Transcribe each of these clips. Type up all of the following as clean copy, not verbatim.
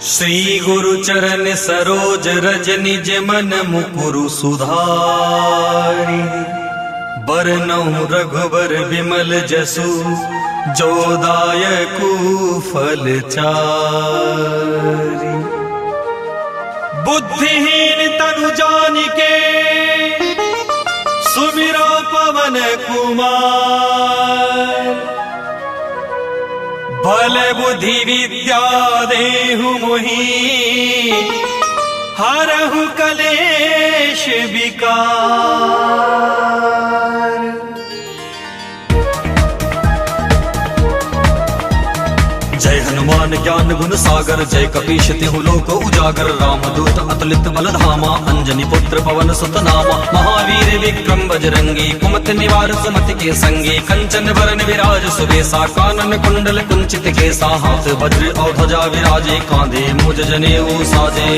श्री गुरु चरण सरोज रज निज मन मुकुरु सुधारी। बरनउँ रघुबर विमल जसु जो दायकु फल चारि। बुद्धिहीन तनु जानिके सुमिरो पवन कुमार। बल बुद्धि विद्या देहु मोहि हरहु कलेश विकार। जय हनुमान ज्ञान गुण सागर जय कपीश तिहु लोक उजागर। रामदूत अतुलित बल धामा अंजनी पुत्र पवन सुत नामा। महावीर विक्रम बजरंगी कुमति निवार सुमति के संगी। कंचन वरन विराज सुबेसा कानन कुंडल कुंचित केसा। हाथ वज्र और ध्वजा विराजे कांधे मुज जनेऊ साजे।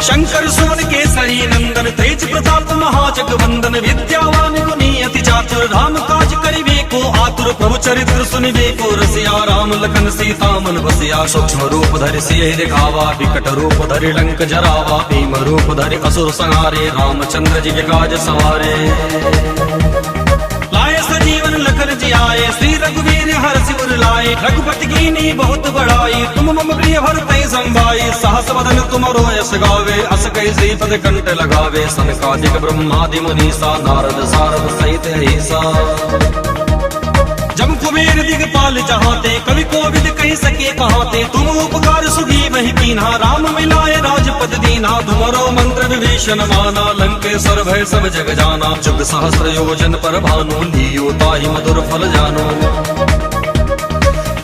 शंकर सुवन केसरी नंदन तेज प्रताप महाजगवंदन। विद्यावान गुणी अति चातुर राम काज करिबे को आतुर। प्रभु चरित्र सुनिबे को रसिया राम लखन सीता मन बसिया। सूक्ष्म रूप धरि सियहि दिखावा विकट रूप धरि लंक जरावा। भीम रूप धरि असुर संहारे रामचंद्र जी के काज सवारे। लाए सजीवन लखन जियाए श्री रघुवीर हरषि उर लाए। रघुपति कीनी बहुत बड़ाई तुम मम प्रिय भरतहि संभाई। सहस वदन तुमरो यश गावे अस कहि श्रीपद कंठ लगावे। सनकादिक ब्रह्मादि मुनीसा नारद सारद सहित ऐसा। जम कुबेर दिगपाल जहाते कवि कोविद कहि सके कहाते। तुम उपकार सुग्रीवहि कीन्हा राम मिलाए राजपद दीन्हा। तुमरो मंत्र विभीषण माना लंकेश्वर भय सब जग जाना। जुग सहस्र योजन पर भानु लियो ताहि मधुर फल जानो।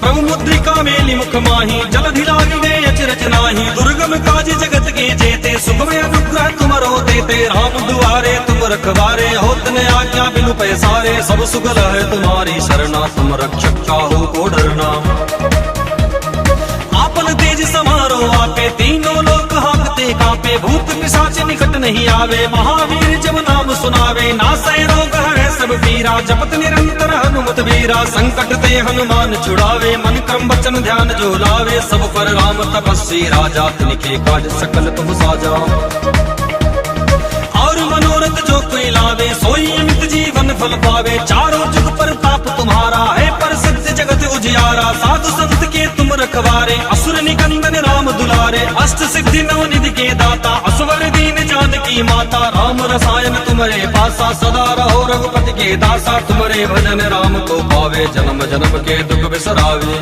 प्रभु मुद्रिका मेलि मुख माहि जलधि लागी गए अचरज नाहि। दुर्गम काज जगत के जेते सुगम अनुग्रह तुमरो देते। राम दुआरे तुम रखवारे होत न आज्ञा बिनु पैसारे। सब सुगल है तुम्हारी शरणा तुम रक्षक काहू को डरना। आपन तेज समारो आपे तीनों लोक हांकते कांपे। भूत पिशाच निकट नहीं आवे महावीर जब नाम सुनावे। नासै रोग हरै सब पीरा जपत निरंतर हनुमत वीरा। संकट ते हनुमान छुड़ावे मन क्रम वचन ध्यान जो लावे। सब पर राम तपस्वी राजा तिनके काज सकल तुम साजा। और मनोरथ जो कोई लावे सोई अमित जीवन फल पावे। चारों जुग पर ताप तुम्हारा है प्रसिद्ध जगत उजियारा। साधु संत के तुम रखवारे असुर निकंदन राम दुलारे। अष्ट सिद्धि नवनिधि के दाता असवर दीन जानकी माता। राम रसायन तुम्हारे पासा सदा रहो रघुपति के दासा। तुम्हारे भजन राम को पावे जन्म जन्म के दुख बिसरावे।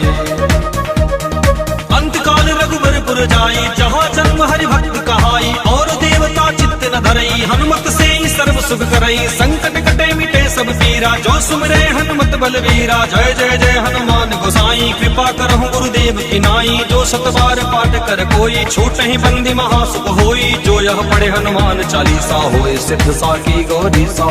अंत काल रघुबर पुर जाई जहाँ जन्म हरि भक्त कहाई। और देवता चित्त न धरई हनुमत से सर्व सुख करई। संकट कटे मिटे सब पीरा जो सुमरे हनुमत बलवीरा। जय जय जय हनुमान गोसाई कृपा करहु गुरुदेव की नाई। जो सत बार पाठ कर कोई छूटहि बंदी महासुख होई। जो यह पढ़े हनुमान चालीसा होए सिद्ध साकी गौरी सा।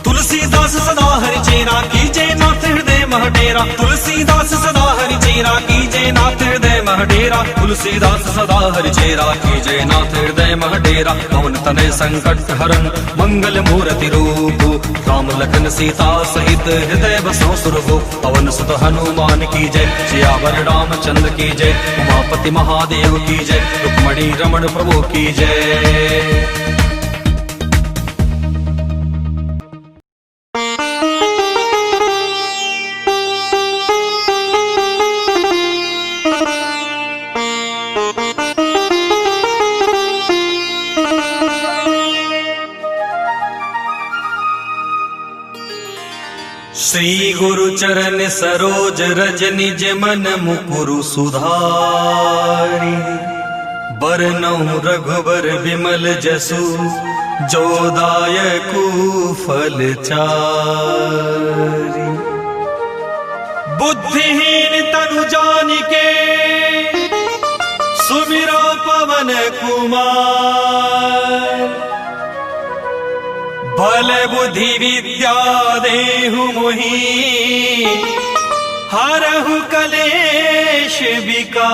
तुलसीदास सदा हरि चेरा कीजे नाथ हृदय मह डेरा। तुलसीदास सदा हरि चेरा कीजे नाथ हृदय मह डेरा। तुलसीदास सदा हरि चेरा कीजे नाथ हृदय मह डेरा। पवन तनय संकट हरन मंगल मूर्ति रूप। राम लखन सीता सहित हृदय बसो सुरभु। पवन सुत हनुमान की जय सियावर रामचंद्र की जय। उमापति महादेव की जय रुक्मणी रमण प्रभु की जय। श्री गुरु चरण सरोज रज निज मन मुकुरु सुधारी। बरनउँ रघुबर विमल जसु जो दायकु फल चारि। बुद्धिहीन तनु जानिके सुमिरो पवन कुमार। बल बुद्धि विद्या देहु मोहि हरहु कलेश विकार।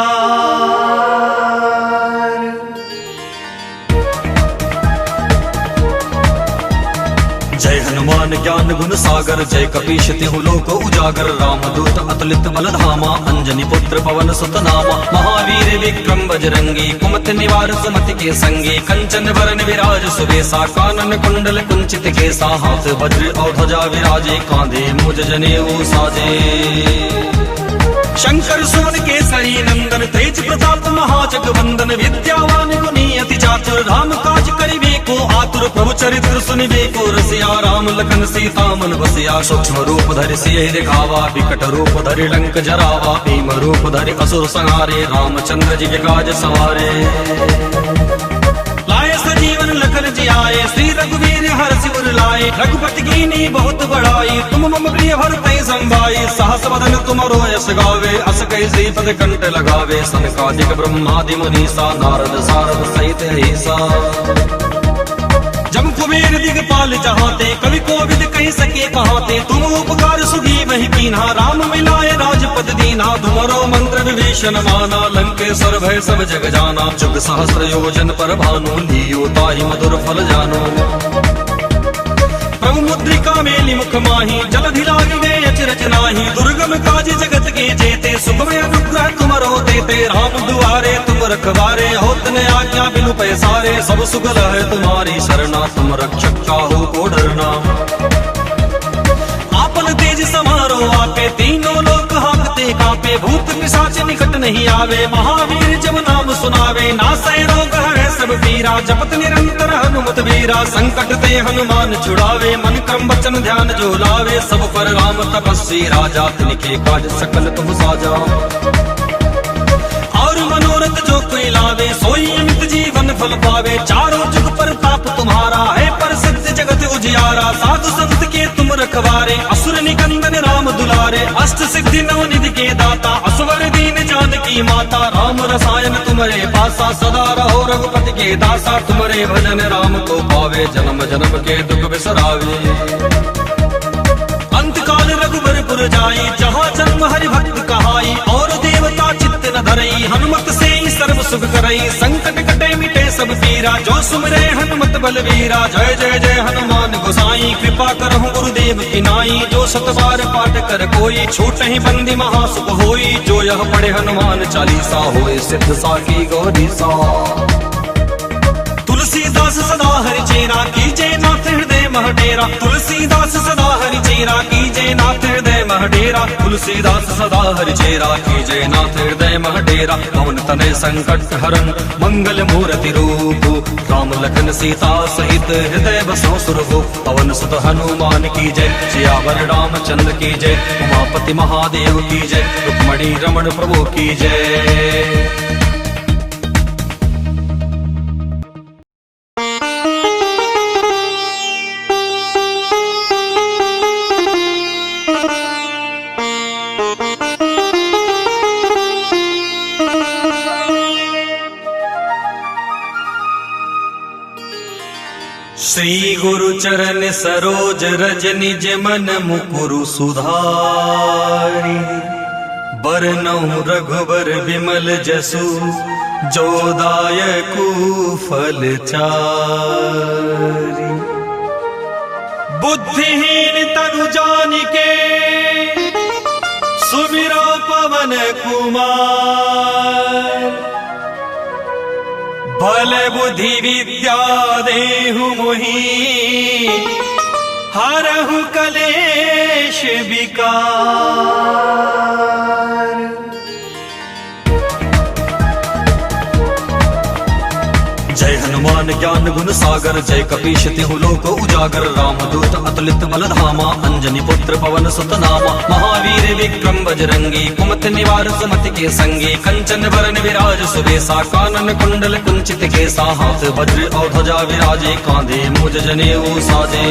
जय हनुमान ज्ञान गुण सागर जय कपीश तिहु लोक उजागर। रामदूत अतुलित बल धामा, अंजनी पुत्र पवन सुत नामा। महावीर विक्रम बजरंगी, कुमति निवार सुमति के संगी। कंचन वरण विराज सुबेसा, कानन कुंडल कुंचित केसा। हाथ वज्र और ध्वजा विराजे, कांधे मुज जनेऊ साजे। शंकर सुवन केसरी नंदन, तेज प्रताप महाजगवंदन। विद्यावान गुणी अति चातुर, राम काज करिबे को आतुर। प्रभु चरित्र सुनिबे को रसिया, राम लखन सीता मन बसिया। सूक्ष्म रूप धरि सियहि दिखावा, विकट रूप धरि लंक जरावा। भीम रूप धरि असुर संहारे, रामचंद्र जी के काज सवारे। लाए सजीवन लखन जियाए, श्री रघुवीर हरषि उर लाए। रघुपति कीनी बहुत बड़ाई, तुम मम प्रिय भरतहि संभाई। सहस वदन तुमरो यश गावे, अस कहि श्रीपद कंठ लगावे। सनकादिक ब्रह्मादि मुनीसा, नारद सारद सहित ऐसा। जम कुबेर दिगपाल जहाते, कवि कोविद कहि सके कहाते। तुम उपकार सुगी महि कीन्हा, राम मिलाए राजपद दीन्हा। तुमरो मंत्र विभीषण माना, लंकेश्वर भय सब जग जाना। जुग सहस्र योजन पर भानु, लियो ताहि मधुर फल जानो। प्रभु मुद्रिका मेलि मुख माही, जलधि लागी गए अचरज नाही। दुर्गम काज जगत के जेते, सुगम अनुग्रह तुमरो देते। राम दुआरे तुम रखवारे, होत न आज्ञा बिनु पैसारे। सब सुगल है तुम्हारी शरणा, तुम रक्षक काहू को डरना। आपन तेज समारो आपे, तीनों लोक हांकते कांपे। भूत पिशाच निकट नहीं आवे, महावीर जब नाम सुनावे। नासै रोग है सब पीरा, जपत निरंतर हनुमत वीरा। संकट ते हनुमान छुड़ावे, मन क्रम वचन ध्यान जो लावे। सब पर राम तपस्वी राजा, तिनके काज सकल तुम साजा। और मनोरथ जो कोई लावे, सोई अमित जीवन फल पावे। चारों जुग प्रताप तुम्हारा है, प्रसिद्ध जगत उजियारा। साधु संत के तुम रखवारे, असुर निकंदन राम दुलारे। अष्ट सिद्धि नवनिधि के दाता, असवर दीन जानकी माता। राम रसायन तुम्हारे पासा, सदा रहो रघुपति के दासा। तुम्हारे भजन राम को पावे, जन्म जन्म के दुख बिसरावे। अंत काल रघुबर पुर जाई, जहाँ जन्म हरि भक्त कहाई। और देवता चित्त न धरई, हनुमत से ही सर्व सुख करई। संकट कटे मिटे सब पीरा, जो सुमरे हनुमत बलवीरा। जय जय जय हनुमान गोसाई, कृपा करहु गुरुदेव की नाई। जो सत बार पाठ कर कोई, छूट ही बंदी महासुख होई। जो यह पढ़े हनुमान चालीसा, होए सिद्ध साकी गौरीसा। तुलसीदास सदा हरि चेरा, कीजे नाथ हृदय मह डेरा। तुलसीदास सदा हरि चेरा, कीजे नाथ हृदय मह डेरा। तुलसीदास सदा हरि चेरा, कीजे नाथ हृदय मह डेरा। पवन तनय संकट हरन, मंगल मूर्ति रूप। राम लखन सीता सहित, हृदय बसो सुरभूप। पवन सुत हनुमान की जय, सियावर रामचंद्र की जय। उमापति महादेव की जय, रुक्मणी रमण प्रभु की जय। श्री गुरु चरण सरोज रज निज मन मुकुरु सुधारी। बरनउँ रघुबर विमल जसु, जो दायकु फल चारि। बुद्धिहीन तनु जानिके, सुमिरो पवन कुमार। बल बुद्धि विद्या देहु मोहि, हरहु कलेश विकार। जय हनुमान ज्ञान गुण सागर, जय कपीश तिहु लोक उजागर। रामदूत अतुलित बल धामा, अंजनी पुत्र पवन सुत नामा। महावीर विक्रम बजरंगी, कुमति निवार सुमति के संगी। कंचन वरण विराज सुबेसा, कानन कुंडल कुंचित केसा। हाथ वज्र और ध्वजा विराजे, कांधे मुज जनेऊ साजे।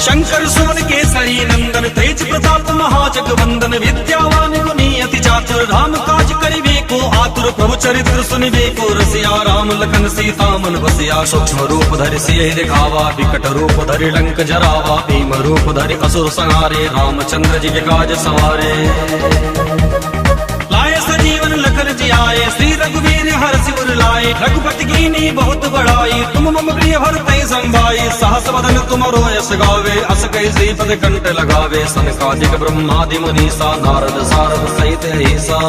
शंकर सुवन केसरी नंदन, तेज प्रताप महाजगवंदन। विद्यावान गुणी अति चातुर, राम काज करिबे को आतुर। प्रभु चरित्र सुनिबे को रसिया, राम लखन सीता मन बसिया। सूक्ष्म रूप धरि सियहि दिखावा, विकट रूप धरि लंक जरावा। भीम रूप धरि असुर संहारे, रामचंद्र जी के काज सवारे। लाए सजीवन लखन आए, श्री रघुवीर हर सिर लाए। रघुपति कीनी बहुत बड़ाई, तुम मम प्रिय भरतहि संभाई। सहस बदन तुमरो यश गावे, अस कहि श्रीपद कंठ लगावे। सनकादिक ब्रह्मादि मुनीसा, नारद सारद सहित ऐसा।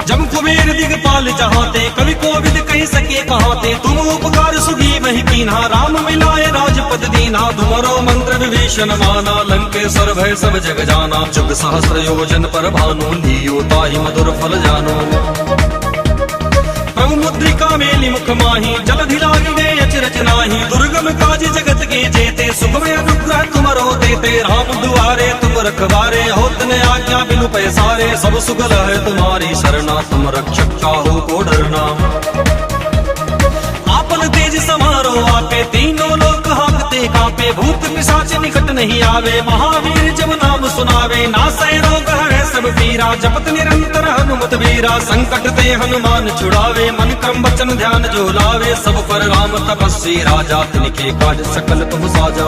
जम कुबेर दिगपाल जहाते, कवि कोविद कह सके कहाते। तुम उपकार सुगी वही कीन्हा, राम मिलाए राजपद दीन्हा। तुमरो मंत्र विभीषण माना, लंकेश्वर भय सब जग जाना। जुग सहस्र योजन पर भानु, लियो ताहि मधुर फल जानो। प्रभु मुद्रिका मेलि मुख माही, जलधि लागी गए अचरज नाही। दुर्गम काज जगत के जेते, सुखमय अनुग्रह तुमरो देते। राम दुआरे तुम रखवारे, होत न आज्ञा बिनु पैसारे। सब सुगल है तुम्हारी शरणा, तुम रक्षक काहू को डरना। आपन तेज समारो आपे, तीनों लोक हाँकते कांपे। भूत पिशाच निकट नहीं आवे, महावीर जब नाम सुनावे। नासै रोग है सब पीरा, जपत निरंतर हनुमत वीरा। संकट ते हनुमान छुड़ावे, मन क्रम वचन ध्यान जो लावे। सब पर राम तपस्वी राजा, तिनके काज सकल तुम साजा।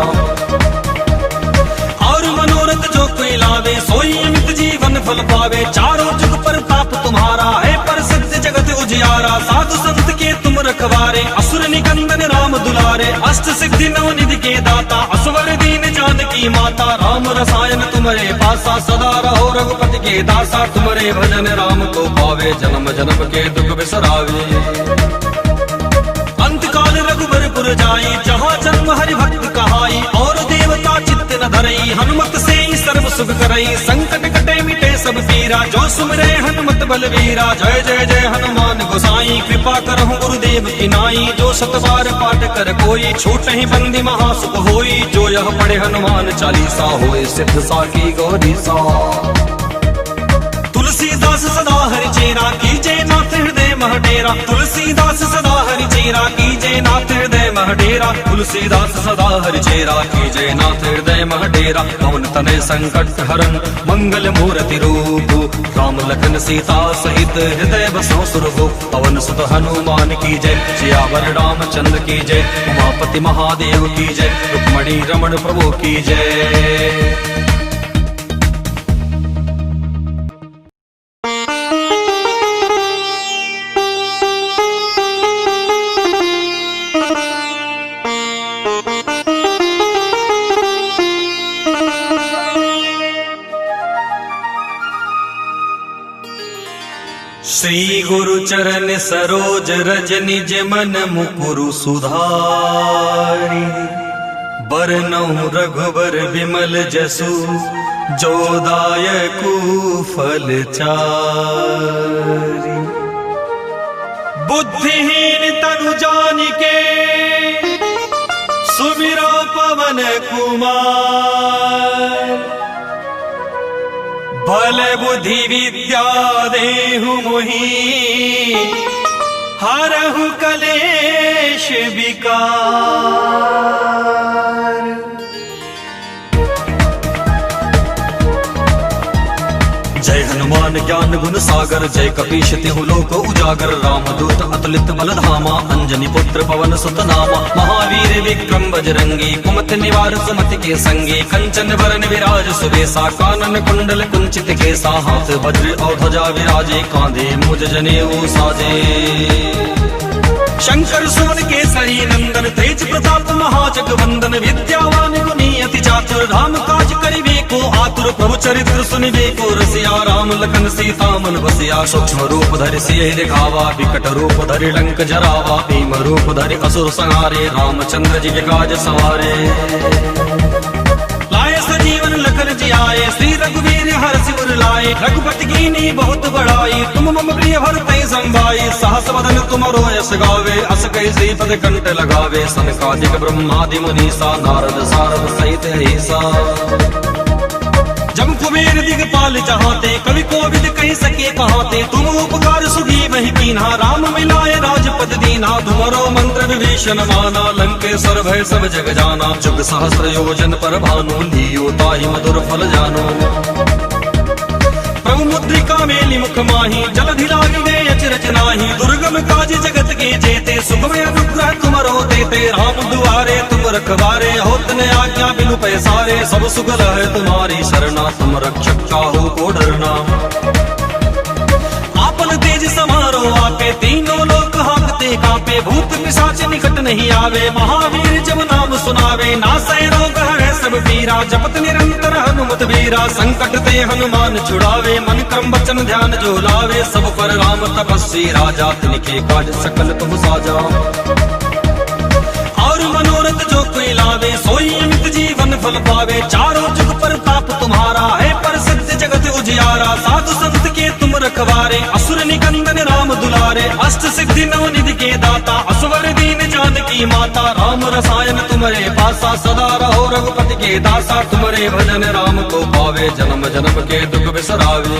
और मनोरथ जो कोई लावे, सोई अमित जीवन फल पावे। चारों जुग प्रताप तुम्हारा है, प्रसिद्ध जगत उजियारा। साधु संत के तुम रखवारे, असुर निकंदन राम दुलारे। अष्ट सिद्धि नव निधि के दाता, असवर दीन जानकी माता। राम रसायन तुम्हारे पासा, सदा रहो रघुपति के दासा। तुम्हारे भजन राम को पावे, जन्म जन्म के दुख बिसरावे। अंतकाल रघुबरपुर जाई, जहाँ जन्म हरि भक्त कहाई। और देवता चित्त न धरई, हनुमत से सर्व सुख करई। संकट कटे मिटे सब पीरा, जो सुमिरे हनुमत बलवीरा। जय जय जय हनुमान गोसाई, कृपा करहु गुरुदेव की नाई। जो सत बार पाठ कर कोई, छूट ही बंदी महासुख होई। जो यह पढ़े हनुमान चालीसा, होए सिद्ध साकी गौरी सा। तुलसीदास सदा हरि चेरा, कीजे नाथ हृदय मह डेरा। तुलसीदास सदा हरि चेरा, कीजे नाथ हृदय मह डेरा। तुलसीदास सदा हरि चेरा, कीजे नाथ हृदय मह डेरा। पवन तनय संकट हरन, मंगल मूर्ति रूप। राम लखन सीता सहित, हृदय बसो सुरभु। पवन सुत हनुमान की जय, सियावर रामचंद्र की जय। उमापति महादेव की जय, रुक्मणी रमण प्रभु की जय। श्री गुरु चरण सरोज रज, निज मन मुकुरु सुधारि। बरनउँ रघुबर विमल जसु, जो दायकु फल चारि। बुद्धिहीन तनु जानिके, सुमिरो पवन कुमार। बल बुद्धि विद्या देहु मोहि, हरहु कलेश विकार। जय हनुमान ज्ञान गुण सागर, जय कपीश तिहु लोक उजागर। रामदूत अतुलित बल धामा, अंजनी पुत्र पवन सुत नामा। महावीर विक्रम बजरंगी, कुमति निवार सुमति के संगी। कंचन वरन विराज सुबेसा, कानन कुंडल कुंचित केसा। हाथ वज्र और ध्वजा विराजे, कांधे मूज जनेऊ साजे। शंकर सुवन केसरी नंदन, तेज प्रताप महाजगवंदन। विद्यावान गुणी अति चातुर, राम काज करिबे को आतुर। प्रभु चरित्र सुनिबे को रसिया, राम लखन सीता मन बसिया। सूक्ष्म रूप धरि सियहि दिखावा, विकट रूप धरि लंक जरावा। भीम रूप धरि असुर संहारे, रामचंद्र जी के काज सवारे। लाए सजीवन लखन जियाए, श्री रघुवीर हर सिर लाए। रघुपति कीनी बहुत बड़ाई, तुम मम प्रिय भरतहि संभाई। सहस बदन तुमरो यश गावे, अस कहि श्रीपद कंठ लगावे। सनकादिक ब्रह्मादि मुनीसा, नारद सारद सहित ऐसा। जम कुबेर दिगपाल जहाते, कवि कोविद कह सके कहाते। तुम उपकार सुगी वही कीन्हा, राम मिलाए राजपद दीन्हा। तुमरो मंत्र विभीषण माना, लंकेश्वर भय सब जग जाना। जुग सहस्र योजन पर भानु, लियो ताहि मधुर फल जानो। प्रभु मुद्रिका मेलि मुख माही, जलधि लागी गए अचरज नाही। दुर्गम काज जगत के जेते, सुखमय अनुग्रह तुमरो देते। राम दुआरे तुम रखवारे, होत न आज्ञा बिनु पैसारे। सब सुगल है तुम्हारी शरणा, तुम रक्षक काहू को डरना। कांपे, भूत पिशाच निकट नहीं आवे। महावीर जब नाम सुनावे, नासै रोग हरै सब पीरा। जपत निरंतर हनुमत वीरा, संकट ते हनुमान छुड़ावे। मन क्रम वचन ध्यान जो लावे, सब पर राम तपस्वी राजा। तिनके काज सकल तुम साजा, और मनोरथ जो कोई लावे, सोई अमित जीवन फल पावे। चारों जुग पर ताप तुम्हारा है, प्रसिद्ध जगत उजियारा। साधु संत के तुम रखवारे, असुर निकंदन राम दुलारे। अष्ट सिद्धि नवनिधि के दाता, असवर दीन जानकी माता। राम रसायन तुम्हारे पासा, सदा रहो रघुपति के दासा। तुम्हारे भजन राम को पावे, जन्म जन्म के दुख बिसरावे।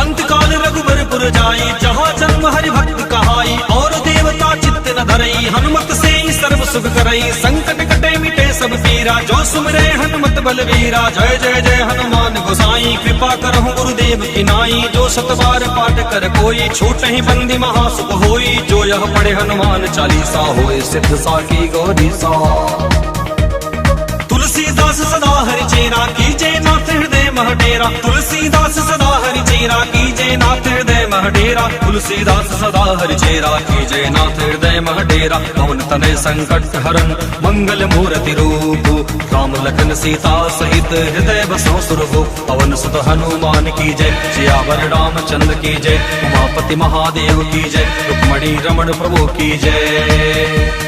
अंत काल रघुबरपुर जाई, जहाँ जन्म हरि भक्त कहाई। और देवता चित्त न धरई, हनुमत से ही सर्व सुख करई। संकट कटे मिटे सब पीरा, जो सुमिरे हनुमत बलवीरा। जय जय जय हनुमान गोसाई, कृपा करहु गुरुदेव की नाई। जो सत बार पाठ कर कोई, छूटहि बंदी महासुख होई। जो यह पढ़े हनुमान चालीसा, होए सिद्ध साकी गौरी सा। तुलसीदास सदा हरि चेरा, कीजे नाथ हृदय मह डेरा। तुलसीदास सदा हरि चेरा, कीजे नाथ हृदय मह डेरा। तुलसीदास सदा हरि चेरा, कीजे नाथ हृदय मह डेरा। पवन तनय संकट हरन, मंगल मूर्ति रूप। राम लखन सीता सहित, हृदय बसो सुरभु। पवन सुत हनुमान की जय, सियावर रामचंद्र की जय। उमापति महादेव की जय, रुक्मणी रमण प्रभु की जय।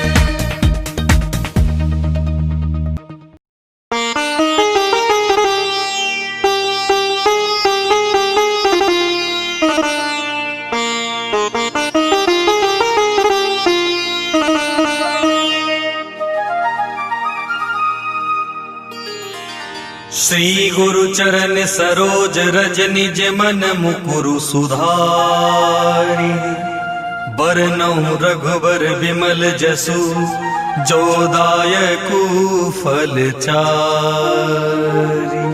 श्री गुरु चरण सरोज रज, निज मन मुकुरु सुधारि। बरनउँ रघुबर विमल जसु, जो दायकु फल चारि।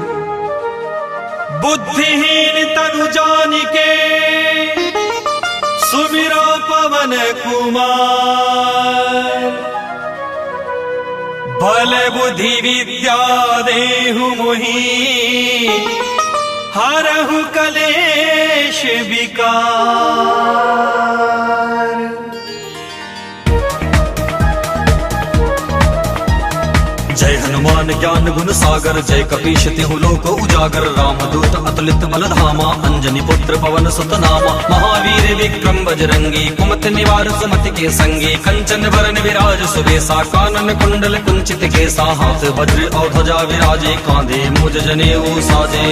बुद्धिहीन तनु जानिके, सुमिरो पवन कुमार। बल बुद्धि विद्या देहु मोहि, हरहु कलेश विकार। जय हनुमान ज्ञान गुण सागर, जय कपीश तिहु लोक उजागर। रामदूत अतुलित बल धामा, अंजनी पुत्र पवन सुत नामा। महावीर विक्रम बजरंगी, कुमति निवार सुमति के संगी। कंचन वरन विराज सुबेसा, कानन कुंडल कुंचित केसा। हाथ वज्र और ध्वजा विराजे, कांधे मुझ जनेऊ साजे।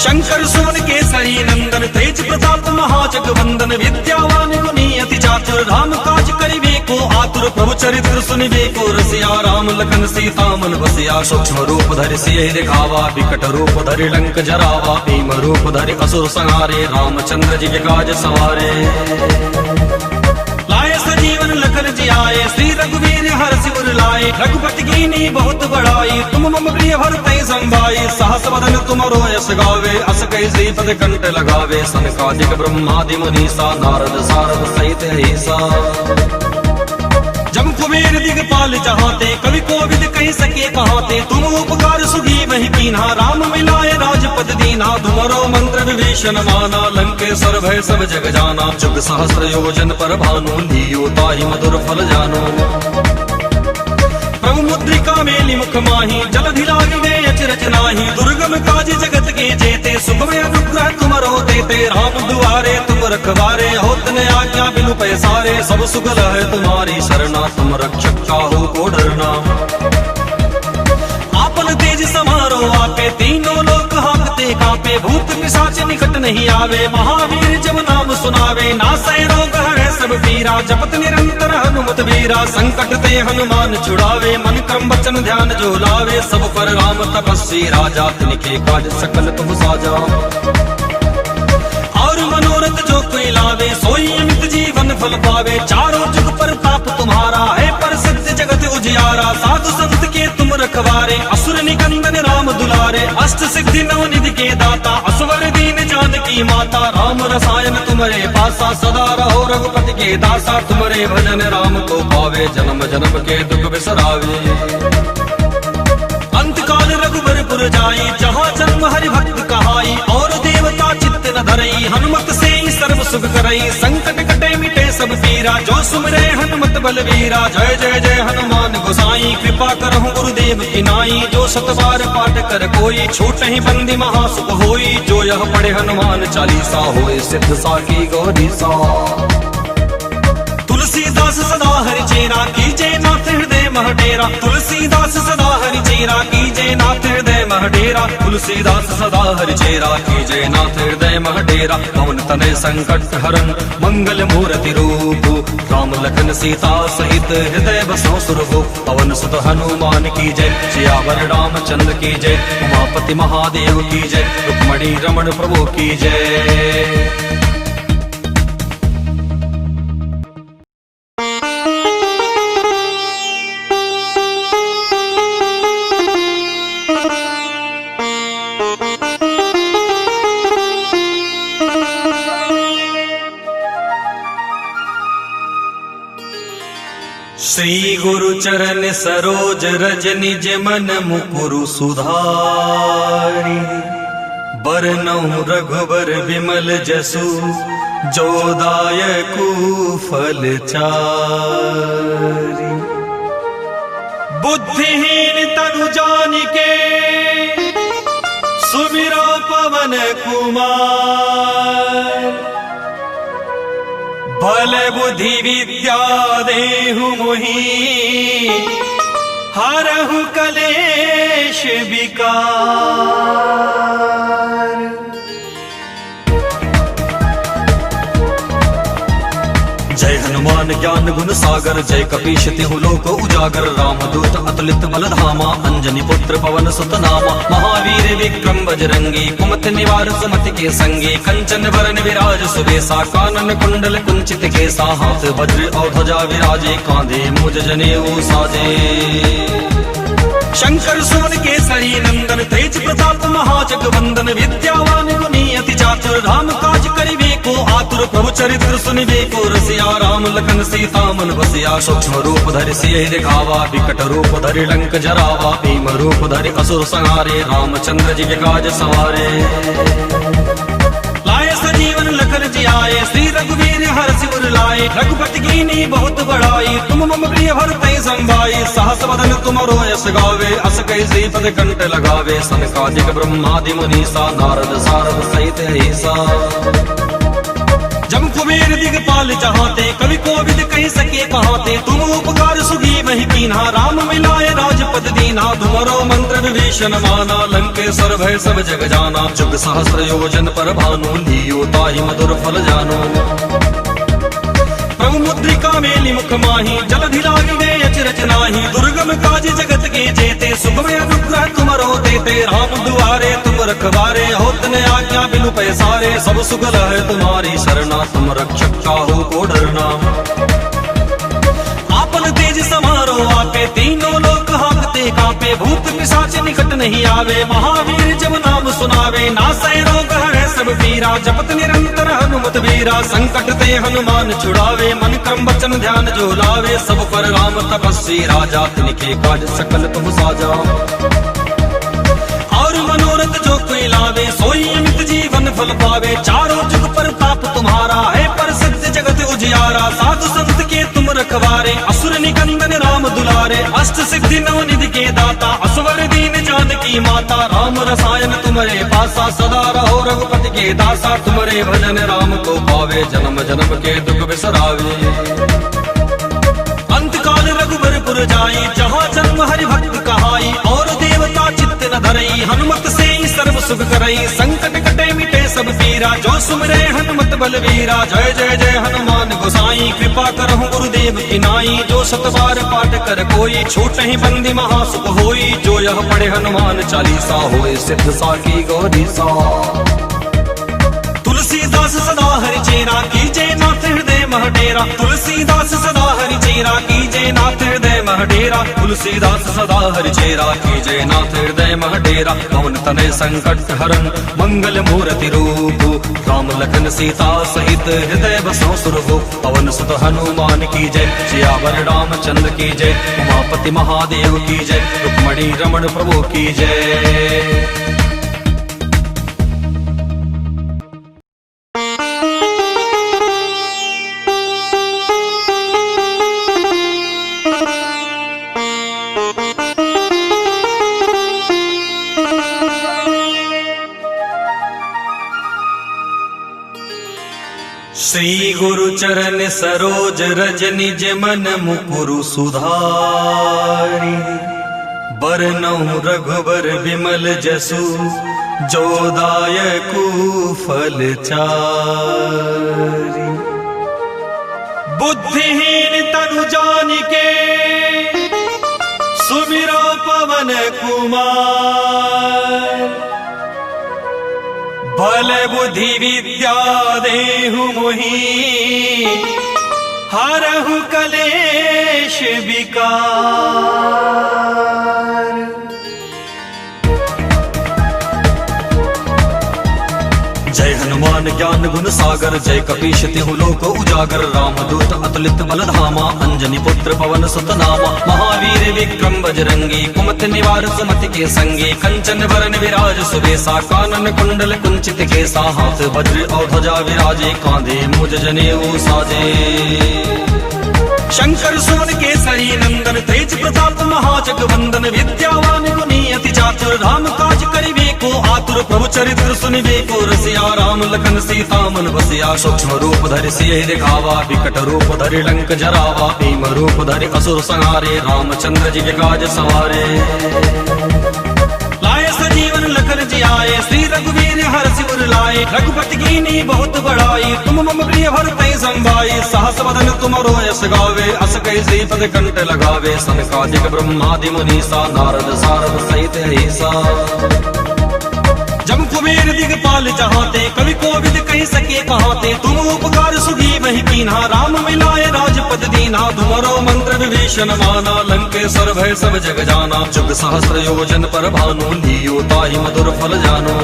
शंकर सुवन केसरी नंदन, तेज प्रताप महाजगवंदन। विद्यावान गुणी अति चातुर, राम काज करिबे को आतुर। प्रभु चरित्र सुनिबे को रसिया, राम लखन सीता मन बसिया। सूक्ष्म रूप धरि सियहि दिखावा, विकट रूप धरि लंक जरावा। भीम रूप धरि असुर संहारे, रामचंद्र जी के काज सवारे। लाए सजीवन लखन जियाए, श्री रघुवीर हरषि उर लाए। रघुपति कीनी बहुत बड़ाई, तुम मम प्रिय भरतहि संभाई। सहस वदन तुमरो यश गावे, अस कहि श्रीपद कंठ लगावे। सनकादिक ब्रह्मादि मुनीसा, नारद सारद सहित ऐसा। जम कुबेर दिगपाल जहाते, कवि कोविद कहि सके कहाते। तुम उपकार सुगी महि कीन्हा, राम मिलाए राजपद दीन्हा। तुमरो मंत्र विभीषण माना, लंकेश्वर भय सब जग जाना। जुग सहस्र योजन पर भानु, लियो ताहि मधुर फल जानो। प्रभु मुद्रिका मेलि मुख माहि, जलधि लागिवे अचरज नाहि। दुर्गम काज जगत के जेते, सुगम अनुग्रह तुमरो देते। राम दुआरे तुम रखवारे, होत न आज्ञा बिनु पैसारे। सब सुख लहै तुम्हारी सरना, तुम रक्षक काहू को डरना। आपन तेज समारो आपे, तीनों लोक हांकते कांपे। भूत पिशाच निकट नहीं आवे, महावीर जब नाम सुनावे। नासै रोग हरै सब पीरा, जपत निरंतर हनुमत वीरा। संकट ते हनुमान छुड़ावे, मन क्रम वचन ध्यान जो लावे। सब पर राम तपस्वी राजा, तिनके काज सकल तुम साजा। और मनोरथ जो कोई लावे, सोई अमित जीवन फल पावे। चारों जुग पर ताप तुम्हारा है, प्रसिद्ध जगत उजियारा। साधु संत के तुम रखवारे, असुर निकंदन राम दुलारे। अष्ट सिद्धि नवनिधि के दाता, असवर दीन जानकी माता। राम रसायन तुम्हारे पासा, सदा रहो रघुपति के दासा। तुम्हारे भजन राम को पावे, जन्म जन्म के दुख बिसरावे। अंत काल रघुबरपुर जाई, जहाँ जन्म हरि भक्त कहाई। और देवता चित्त न धरई, हनुमत से ही सर्व सुख करई। संकट सब पीरा, जो सुमरे हनुमत बलवीरा। जय जय जय हनुमान गोसाई, कृपा करहु गुरुदेव की नाई। जो सत बार पाठ कर कोई, छूट ही बंदी महासुख होई। जो यह पढ़े हनुमान चालीसा, होए सिद्ध साकी गौरी सा। तुलसीदास सदा हरि चेरा, कीजे नाथ हृदय मह डेरा। तुलसीदास सदा हरि चेरा, कीजे नाथ हृदय मह डेरा। तुलसीदास सदा हरि चेरा, कीजे नाथ हृदय मह डेरा। पवन तनय संकट हरन, मंगल मूर्ति रूप। राम लखन सीता सहित हृदय बसो सुरभु। पवन सुत हनुमान की जय, सियावर रामचंद्र की जय। उमापति महादेव की जय, रुक्मणी रमण प्रभु की जय। श्री गुरु चरण सरोज रज निज मन मुकुरु सुधारी। बरनउँ रघुबर विमल जसु, जो दायकु फल चारि। बुद्धिहीन तनु जानिके, सुमिरो पवन कुमार। बल बुद्धि विद्या देहु मोहि, हरहु कलेश विकार। जय हनुमान ज्ञान गुण सागर, जय कपीश तिहु लोक उजागर। रामदूत अतुलित बल धामा, अंजनी पुत्र पवन सुत नामा। महावीर विक्रम बजरंगी, कुमति निवार सुमति के संगी। कंचन वरन विराज सुबेसा, कानन कुंडल कुंचित केसा। हाथ वज्र और ध्वजा विराजे, कांधे मूज जनेऊ साजे। शंकर सुवन केसरी नंदन, तेज प्रताप महाजगवंदन। विद्यावान गुणी अति चातुर, राम काज करिबे को आतुर। प्रभु चरित्र सुनिबे को रसिया, राम लखन सीता मन बसिया। सूक्ष्म रूप धरि सियहि दिखावा, विकट रूप धरि लंक जरावा। भीम रूप धरि असुर संहारे, रामचंद्र जी के काज सवारे। लाए सजीवन लखन जियाए, श्री रघुवीर हरषि उर लाए। रघुपति कीनी बहुत बड़ाई, तुम मम प्रिय भरतहि संभाई। सहस बदन तुमरो यश गावे, अस कहि श्रीपद कंठ लगावे। सनकादिक ब्रह्मादि मुनीसा, नारद सारद सहित अहिसा। जम कुबेर दिगपाल जहाते, कवि कोविद कहि सके कहाते। तुम उपकार सुगी वही कीन्हा, राम मिलाए राजपद दीन्हा। तुमरो मंत्र विभीषण माना, लंकेश्वर भय सब जग जाना। जुग सहस्र योजन पर भानु, लियो ताहि मधुर फल जानो। प्रभु मुद्रिका मेलि मुख माही, जलधि लागी गए अचरज नाही। दुर्गम काज जगत के जेते, सुगम अनुग्रह तुमरो देते। राम दुआरे तुम रखवारे, होत न आज्ञा बिनु पैसारे। सब सुगल है तुम्हारी शरणा, तुम रक्षक काहू को डरना। आपन तेज समारो आपे, तीनों लोक हाँकते कांपे। भूत पिशाच निकट नहीं आवे, महावीर जब नाम सुनावे। नासै रोग है सब पीरा, जपत निरंतर हनुमत वीरा। संकट ते हनुमान छुड़ावे, मन क्रम वचन ध्यान जो लावे। सब पर राम तपस्वी राजा, तिनके काज सकल तुम साजा। और मनोरथ जो कोई लावे, सोई अमित जीवन फल पावे। चारों जुग प्रताप तुम्हारा है, प्रसिद्ध जगत उजियारा। साधु संत के तुम रखवारे, असुर निकंदन राम दुलारे। अष्ट सिद्धि नव निधि के दाता, असवर दीन जानकी माता। राम रसायन तुम्हारे पासा, सदा रहो रघुपति के दासा। तुम्हारे भजन राम को पावे, जन्म जन्म के दुख बिसरावे। अंत काल रघुबरपुर जाई, जहाँ जन्म हरि भक्त कहाई। और देवता चित्त न धरई, हनुमत से सर्व सुख करई। संकट कटे मिटे सब पीरा, जो सुमरे हनुमत बलवीरा। जय जय जय हनुमान गोसाई, कृपा करहु गुरुदेव की नाई। जो सत बार पाठ कर कोई, छूट ही बंदी महासुख होई। जो यह पढ़े हनुमान चालीसा, होए सिद्ध साकी गौरी सा। तुलसीदास सदा हरि चेरा, कीजे नाथ हृदय मह डेरा। तुलसीदास सदा हरि चेरा, कीजे नाथ हृदय मह डेरा। तुलसीदास सदा हरि चेरा, कीजे नाथ हृदय मह डेरा। पवन तनय संकट हरन, मंगल मूर्ति रूप। राम लखन सीता सहित हृदय बसो सुरभु। पवन सुत हनुमान की जय, सियावर रामचंद्र की जय। उमापति महादेव की जय, रुक्मणी रमण प्रभु की जय। श्री गुरु चरण सरोज रज निज मन मुकुरु सुधारी। बरनउँ रघुबर विमल जसु जो दायकु फल चारि। बुद्धिहीन तनु जानिके सुमिरो पवन कुमार। बल बुद्धि विद्या देहु मोहि हरहु कलेश विकार। जय हनुमान ज्ञान गुण सागर जय कपीश तिहु लोक उजागर। रामदूत अतुलित बल धामा अंजनी पुत्र पवन सुत नामा। महावीर विक्रम बजरंगी कुमति निवार सुमति के संगी। कंचन वरन विराज सुबेसा कानन कुंडल कुंचित केसा। हाथ वज्र और ध्वजा विराजे कांधे मुज जनेऊ साजे। शंकर सुवन केसरी नंदन तेज प्रताप महाजगवंदन। विद्यावान गुणी अति चातुर राम काज करिबे को आतुर। प्रभु चरित्र सुनिबे को रसिया राम लखन सीता मन बसिया। सूक्ष्म रूप धरि सियहि दिखावा विकट रूप धरि लंक जरावा। भीम रूप धरि असुर संहारे रामचंद्र जी के काज सवारे। लाए सजीवन लखन जियाए श्री रघुवीर हरषि उर लाए। रघुपति कीनी बहुत बड़ाई तुम मम प्रिय भरतहि संभाई। सहस वदन तुमरो यश गावे अस कहि श्रीपद कंठ लगावे। सनकादिक ब्रह्मादि मुनीसा नारद सारद सहित ऐसा। जम कुबेर दिगपाल जहाते कवि कोविद कहि सके कहाते। तुम उपकार सुग्रीवहि कीन्हा राम मिलाए राजपद दीन्हा। तुमरो मंत्र विभीषण माना लंकेश्वर भय सब जग जाना। जुग सहस्र योजन पर भानु लियो ताहि मधुर फल जानो।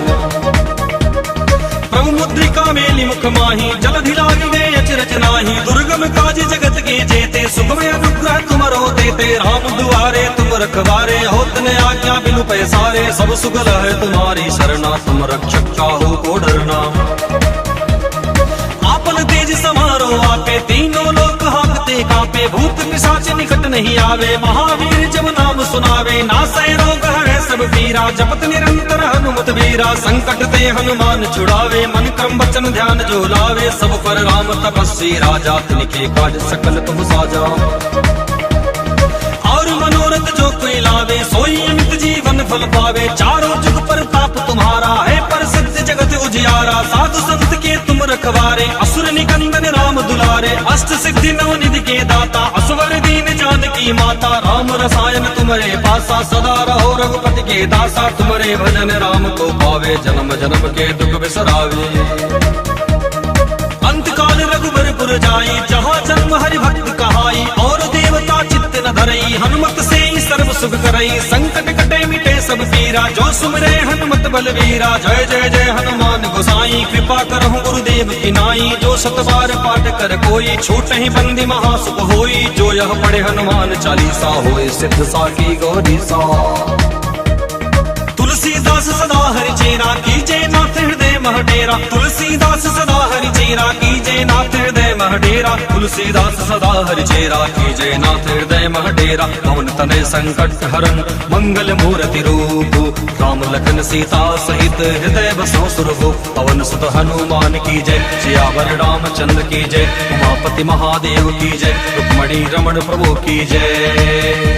प्रभु मुद्रिका मेलि मुख माहि जलधि लागी गए अचरज नाही। दुर्गम काज जगत के जेते सुगम अनुग्रह तुमरो देते। राम दुआरे तुम रखवारे होत न आज्ञा बिनु पैसारे। सब सुगल है तुम्हारी शरणा तुम रक्षक काहू को डरना। आपन तेज समारो आपे तीनों लोक हांकते कांपे। भूत पिशाच निकट नहीं आवे महावीर जब नाम सुनावे। नासै रोग हरै सब पीरा जपत निरंतर हनुमत वीरा। संकट ते हनुमान छुड़ावे मन क्रम वचन ध्यान जो लावे। सब पर राम तपस्वी राजा तिनके काज सकल तुम साजा। और मनोरथ जो कोई लावे सोई अमित जीवन फल पावे। चारों जुग पर ताप तुम्हारा है प्रसिद्ध जगत उजियारा। साधु संत के तुम रखवारे असुर निकंदन राम दुलारे। अष्ट सिद्धि नवनिधि के दाता असवर दीन जानकी माता। राम रसायन तुम्हारे पासा सदा रहो रघुपति के दासा। तुम्हारे भजन राम को पावे जन्म जन्म के दुख बिसरावे। अंत काल रघुबर पुर जाई जहाँ जन्म हरि भक्त कहाई। और देवता चित्त न धरई हनुमत से सर्व सुख करई। संकट कटे मिटे सब पीरा जो सुमरे हनुमत बलवीरा। जय जय जय हनुमान गोसाई कृपा करहु गुरुदेव की नाई। जो सत बार पाठ कर कोई छूटहि बंदी महासुख होई। जो यह पढ़े हनुमान चालीसा होए सिद्ध साखी गौरी सा। तुलसीदास सदा हरि चेरा कीजे नाथ हृदय मह डेरा। तुलसीदास सदा हरि चेरा कीजे नाथ हृदय मह डेरा। तुलसीदास सदा हरि चेरा कीजे नाथ हृदय मह डेरा। पवन तनय संकट हरन मंगल मूर्ति रूप। राम लखन सीता सहित हृदय बसो सुरभु। पवन सुत हनुमान की जय सियावर रामचंद्र की जय। उमापति महादेव की जय रुक्मणी रमण प्रभु की जय।